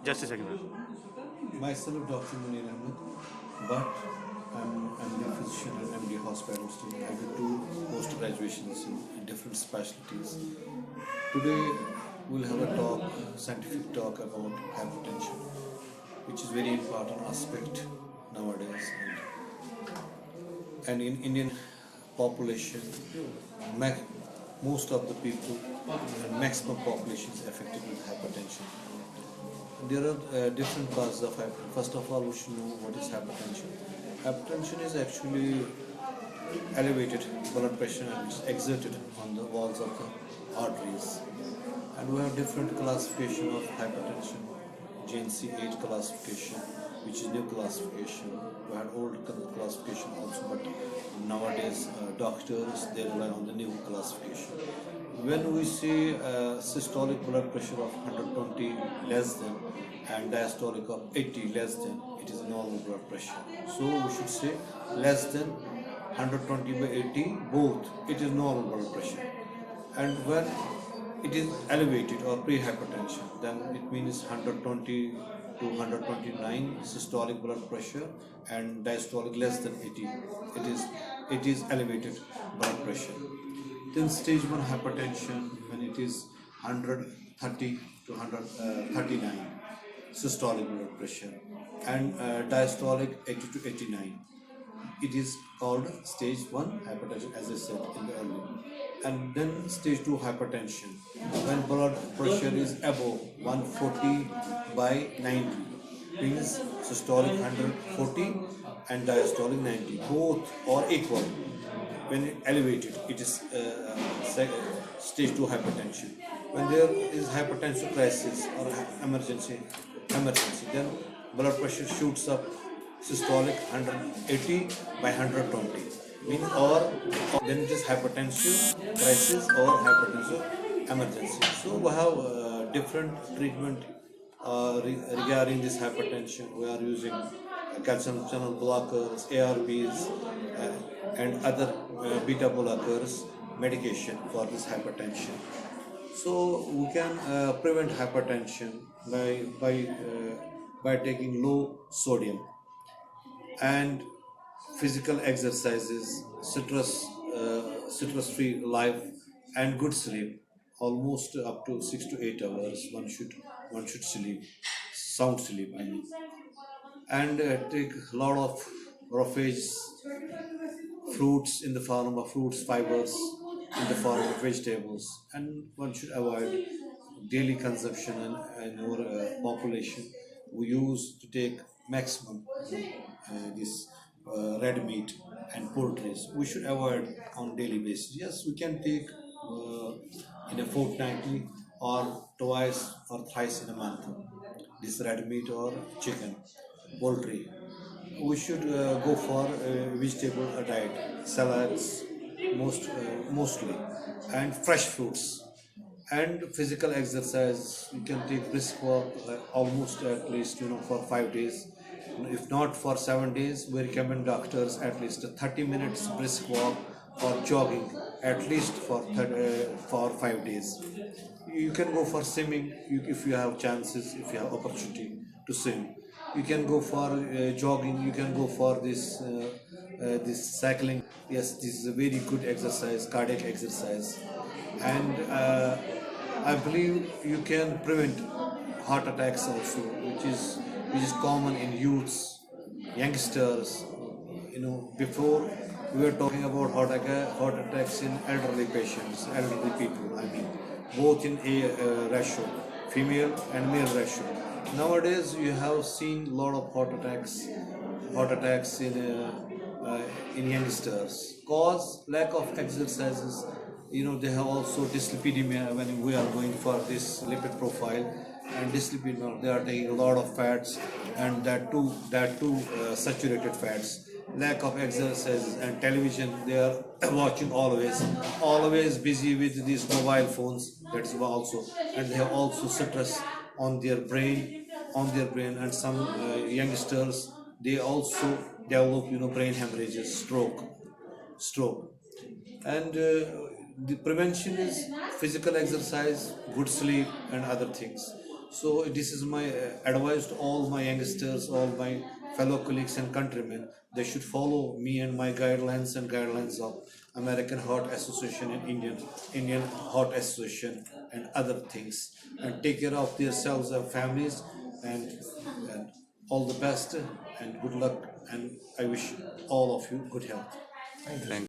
Just a second, man. Myself, Dr. Muneer Ahmed, but I'm the physician at MD Hospital. I do two post graduations in different specialties. Today, we'll have a talk, scientific talk about hypertension, which is very important aspect nowadays. And in Indian population, most of the people and maximum population is affected with hypertension. There are different causes of hypertension. First of all, we should know what is hypertension. Hypertension is actually elevated blood pressure and it's exerted on the walls of the arteries. And we have different classification of hypertension. GNC 8 classification, which is new classification. We had old classification also, but nowadays doctors they rely on the new classification. When we see systolic blood pressure of 120 less than and diastolic of 80 less than, it is normal blood pressure. So we should say less than 120 by 80 both, it is normal blood pressure. And when it is elevated or pre-hypertension, then it means 120 to 129 systolic blood pressure and diastolic less than 80. It is elevated blood pressure. Then stage 1 hypertension, when it is 130 to 139 systolic blood pressure and diastolic 80 to 89. It is called stage 1 hypertension, as I said in the earlier. And then stage 2 hypertension, when blood pressure is above 140 by 90, means systolic 140 and diastolic 90, both are equal. When elevated, it is stage 2 hypertension. When there is hypertension crisis or emergency, then blood pressure shoots up systolic 180 by 120, mean or then it is hypertension crisis or hypertension emergency. So we have different treatment regarding this hypertension. We are using calcium channel blockers, ARBs, and other beta blockers medication for this hypertension. So we can prevent hypertension by taking low sodium and physical exercises, stress-free life, and good sleep. Almost up to 6 to 8 hours, one should sleep, sound sleep. I mean, and take a lot of roughage fruits in the form of fruits, fibers in the form of vegetables, and one should avoid daily consumption in our population. We used to take maximum this red meat and poultry. We should avoid on daily basis. Yes, we can take in a fortnightly or twice or thrice in a month this red meat or chicken, poultry. We should go for vegetable diet, salads, mostly, and fresh fruits, and physical exercise. You can take brisk walk almost at least for 5 days. If not for 7 days, we recommend doctors at least a 30 minutes brisk walk or jogging at least for 5 days. You can go for swimming if you have chances, if you have opportunity to swim. You can go for jogging. You can go for this cycling. Yes, this is a very good exercise, cardiac exercise, and I believe you can prevent heart attacks also, which is common in youths, youngsters. Before we were talking about heart attacks in elderly patients, elderly people. I mean, both in a ratio, female and male ratio. Nowadays, you have seen a lot of heart attacks in youngsters. Cause lack of exercises. They have also dyslipidemia when we are going for this lipid profile, and dyslipidemia they are taking a lot of fats, and that too saturated fats. Lack of exercises and television, they are watching always busy with these mobile phones. That's also, and they have also stress on their brain, and some youngsters they also develop brain hemorrhages, stroke. And the prevention is physical exercise, good sleep, and other things. So this is my advice to all my youngsters, all my fellow colleagues and countrymen. They should follow me and my guidelines and guidelines of American Heart Association and Indian Heart Association and other things, and take care of themselves and families, and, and all the best and good luck, and I wish all of you good health. Thank you. Thank